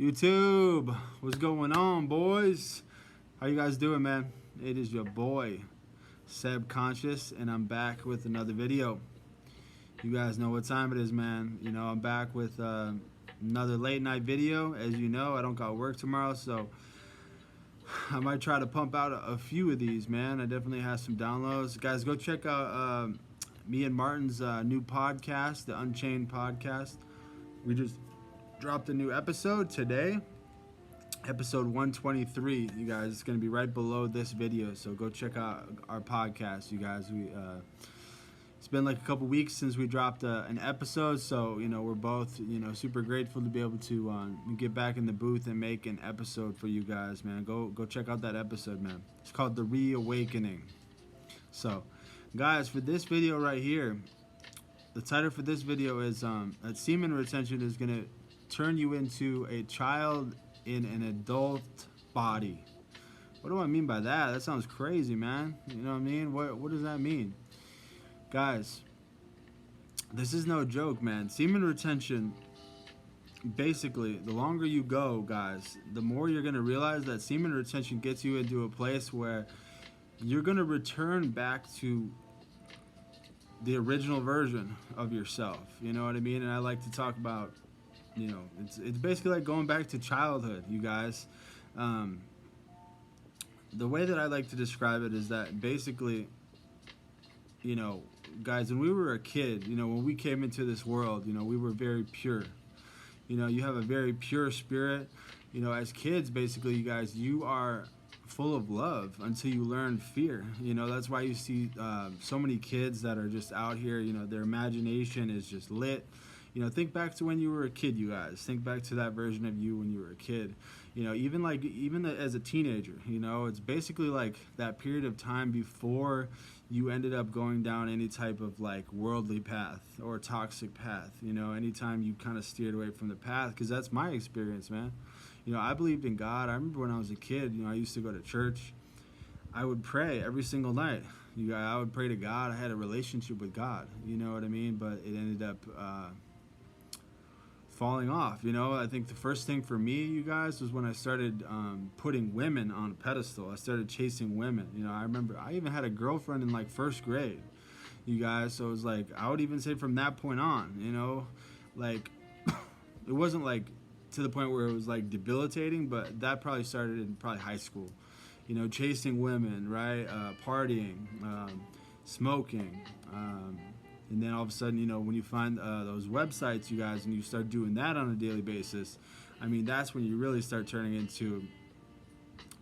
YouTube, what's going on, boys? How you guys doing, man? It is your boy, Seb Conscious, and I'm back with another video. You guys know what time it is, man. You know, I'm back with another late night video. As you know, I don't got work tomorrow, so I might try to pump out a few of these, man. I definitely have some downloads. Guys, go check out me and Martin's new podcast, the Unchained podcast. We just dropped a new episode today, episode 123. You guys, it's going to be right below this video, so go check out our podcast, you guys. It's been like a couple weeks since we dropped an episode, so you know we're both super grateful to be able to get back in the booth and make an episode for you guys, man. Go check out that episode, man. It's called The Reawakening. So guys, for this video right here, the title for this video is that semen retention is going to turn you into a child in an adult body. What do I mean by that? That sounds crazy, man. You know what I mean? What does that mean? Guys, this is no joke, man. Semen retention, basically, the longer you go, guys, the more you're going to realize that semen retention gets you into a place where you're going to return back to the original version of yourself. You know what I mean? And I like to talk about, it's basically like going back to childhood, you guys. The way that I like to describe it is that basically, guys, when we were a kid, when we came into this world, we were very pure. You have a very pure spirit. As kids, basically, you guys, you are full of love until you learn fear. That's why you see so many kids that are just out here, their imagination is just lit. Think back to when you were a kid, you guys. Think back to that version of you when you were a kid. Even as a teenager, it's basically like that period of time before you ended up going down any type of like worldly path or toxic path. Anytime you kind of steered away from the path, because that's my experience, man. I believed in God. I remember when I was a kid, I used to go to church. I would pray every single night. I would pray to God. I had a relationship with God. You know what I mean? But it ended up falling off. I think the first thing for me, you guys, was when I started putting women on a pedestal. I started chasing women. I remember I even had a girlfriend in like first grade, you guys. So it was like, I would even say from that point on, like it wasn't like to the point where it was like debilitating, but that probably started in probably high school. Chasing women, right? Partying, smoking, and then all of a sudden, when you find those websites, you guys, and you start doing that on a daily basis, I mean, that's when you really start turning into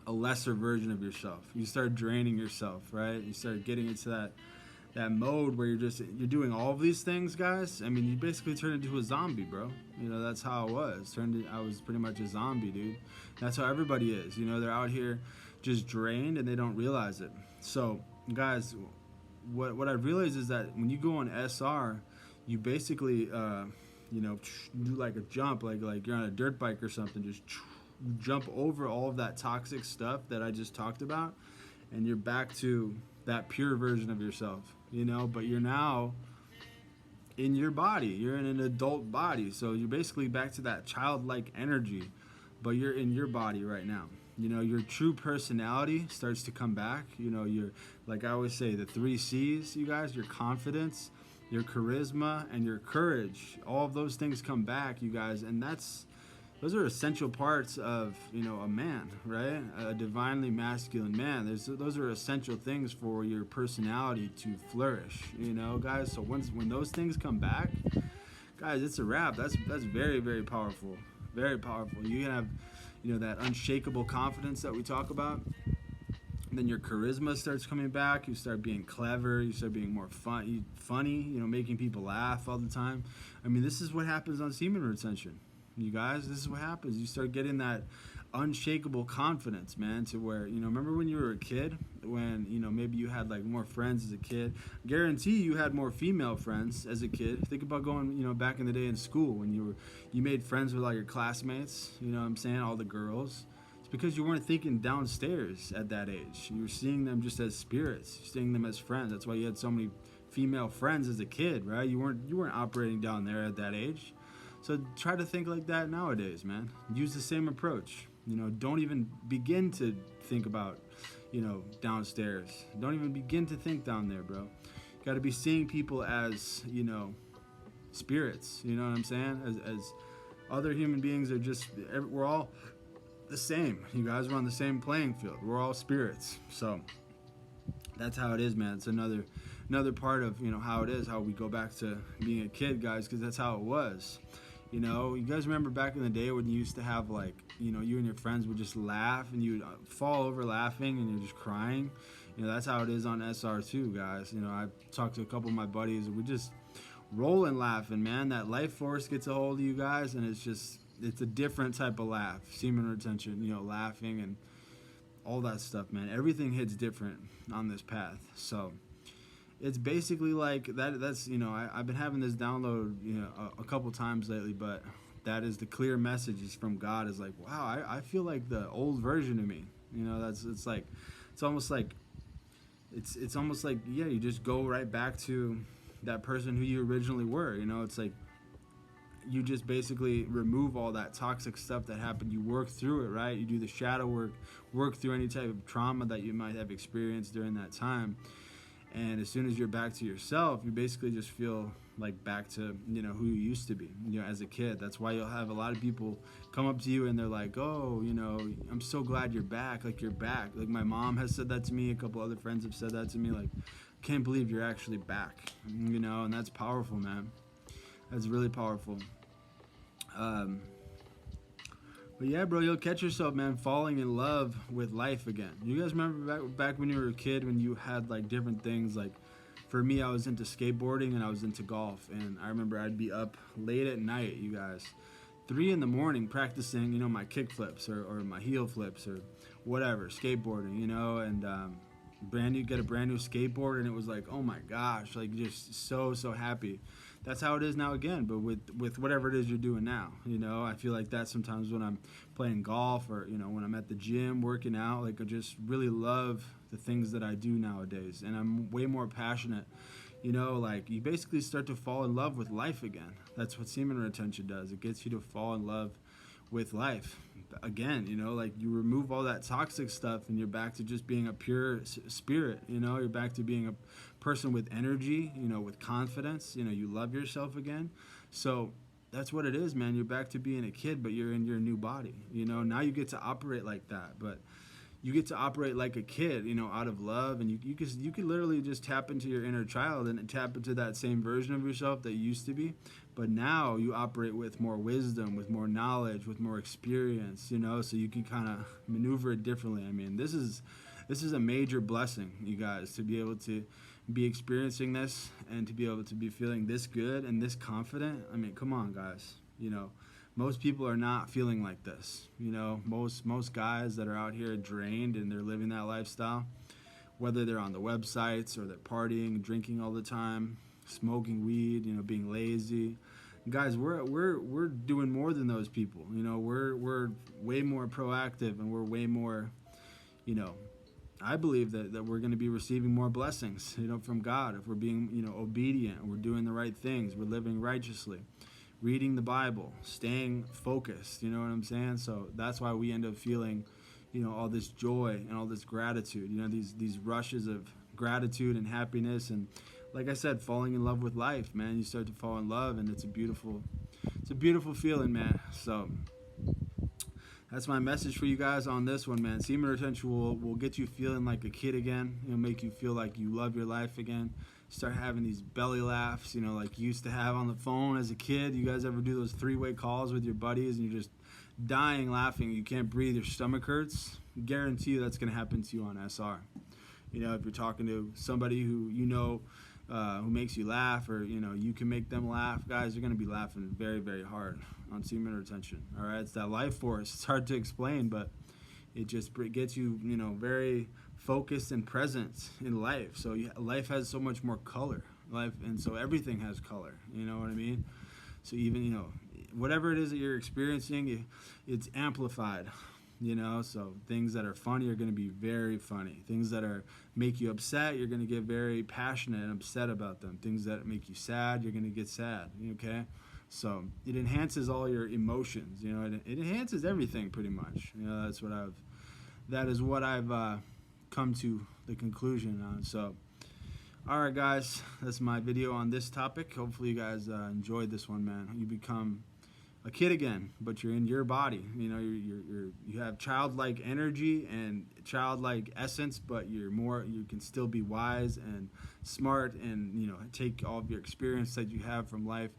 a lesser version of yourself. You start draining yourself, right? You start getting into that mode where you're doing all of these things, guys. I mean, you basically turn into a zombie, bro. That's how I was. I was pretty much a zombie, dude. That's how everybody is. They're out here just drained and they don't realize it. So, guys, what I realized is that when you go on SR, you basically, do like a jump, like you're on a dirt bike or something. Just jump over all of that toxic stuff that I just talked about, and you're back to that pure version of yourself. But you're now in your body. You're in an adult body, so you're basically back to that childlike energy, but you're in your body right now. Your true personality starts to come back. You're, like I always say, the 3 C's, you guys, your confidence, your charisma, and your courage. All of those things come back, you guys, and those are essential parts of, a man, right? A divinely masculine man. Those are essential things for your personality to flourish, guys. So when those things come back, guys, it's a wrap. That's very, very powerful. Very powerful. You can have, that unshakable confidence that we talk about. And then your charisma starts coming back. You start being clever. You start being more funny, making people laugh all the time. I mean, this is what happens on semen retention. You guys, this is what happens. You start getting that unshakable confidence, man, to where, remember when you were a kid, when, maybe you had like more friends as a kid. Guarantee you had more female friends as a kid. Think about going, back in the day in school when you made friends with all your classmates, what I'm saying, all the girls. It's because you weren't thinking downstairs at that age. You were seeing them just as spirits, seeing them as friends. That's why you had so many female friends as a kid, right? You weren't operating down there at that age. So try to think like that nowadays, man. Use the same approach. Don't even begin to think about, downstairs. Don't even begin to think down there, bro. Got to be seeing people as, spirits. You know what I'm saying? As other human beings are just, we're all the same. You guys are on the same playing field. We're all spirits. So that's how it is, man. It's another part of, how it is, how we go back to being a kid, guys, because that's how it was. You guys remember back in the day when you used to have, like, you and your friends would just laugh and you'd fall over laughing and you're just crying. That's how it is on SR2, guys. I talked to a couple of my buddies and we just rolling laughing, man. That life force gets a hold of you guys, and it's a different type of laugh. Semen retention, laughing and all that stuff, man. Everything hits different on this path. So it's basically like that's I've been having this download a couple times lately, but that is the clear message is from God. Is like, wow, I feel like the old version of me. It's almost like yeah, you just go right back to that person who you originally were. It's like you just basically remove all that toxic stuff that happened. You work through it, right? You do the shadow work through any type of trauma that you might have experienced during that time. And as soon as you're back to yourself, you basically just feel like back to, who you used to be, as a kid. That's why you'll have a lot of people come up to you and they're like, oh, I'm so glad you're back. Like, you're back. Like, my mom has said that to me. A couple other friends have said that to me. Like, can't believe you're actually back, and that's powerful, man. That's really powerful. But yeah, bro, you'll catch yourself, man, falling in love with life again. You guys remember back when you were a kid when you had like different things? Like, for me, I was into skateboarding and I was into golf, and I remember I'd be up late at night, you guys, 3 a.m. practicing, my kick flips or my heel flips or whatever, skateboarding, and get a brand new skateboard, and it was like, oh my gosh, like just so happy. That's how it is now again, but with whatever it is you're doing now. I feel like that sometimes when I'm playing golf or when I'm at the gym working out. Like, I just really love the things that I do nowadays, and I'm way more passionate. Like, you basically start to fall in love with life again. That's what semen retention does. It gets you to fall in love with life again. Like, you remove all that toxic stuff and you're back to just being a pure spirit. You're back to being a person with energy, with confidence. You love yourself again. So that's what it is, man. You're back to being a kid, but you're in your new body. Now you get to operate like that, but you get to operate like a kid, out of love, and you could literally just tap into your inner child and tap into that same version of yourself that you used to be. But now you operate with more wisdom, with more knowledge, with more experience, so you can kind of maneuver it differently. I mean, this is a major blessing, you guys, to be able to be experiencing this and to be able to be feeling this good and this confident. I mean, come on, guys. Most people are not feeling like this. Most guys that are out here drained and they're living that lifestyle, whether they're on the websites or they're partying, drinking all the time, smoking weed, being lazy. Guys, we're doing more than those people. We're way more proactive, and we're way more, I believe that we're going to be receiving more blessings, from God if we're being, obedient, we're doing the right things, we're living righteously, reading the Bible, staying focused, you know what I'm saying? So that's why we end up feeling, all this joy and all this gratitude, these rushes of gratitude and happiness, and like I said, falling in love with life, man. You start to fall in love, and it's a beautiful feeling, man. So that's my message for you guys on this one, man. Semen retention will get you feeling like a kid again. It'll make you feel like you love your life again. Start having these belly laughs, like you used to have on the phone as a kid. You guys ever do those 3-way calls with your buddies and you're just dying laughing, you can't breathe, your stomach hurts? Guarantee you that's going to happen to you on SR. If you're talking to somebody who who makes you laugh, or you can make them laugh, guys, you're going to be laughing very, very hard on semen retention. All right, it's that life force. It's hard to explain, but it just gets you very focused and present in life. So life has so much more color, and so everything has color, you know what I mean? So even whatever it is that you're experiencing, it's amplified. So things that are funny are going to be very funny. Things that make you upset, you're going to get very passionate and upset about them. Things that make you sad, you're going to get sad, okay? So it enhances all your emotions. You know, it enhances everything pretty much. You know, that is what I've come to the conclusion on. So, all right, guys, that's my video on this topic. Hopefully, you guys enjoyed this one, man. You become a kid again, but you're in your body. You know, you have childlike energy and childlike essence, but you can still be wise and smart, and you know, take all of your experience that you have from life.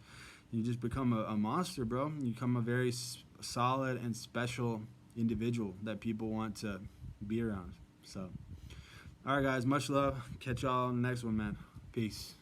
You just become a monster, bro. You become a very solid and special individual that people want to be around. So, all right, guys, much love. Catch y'all on the next one, man. Peace.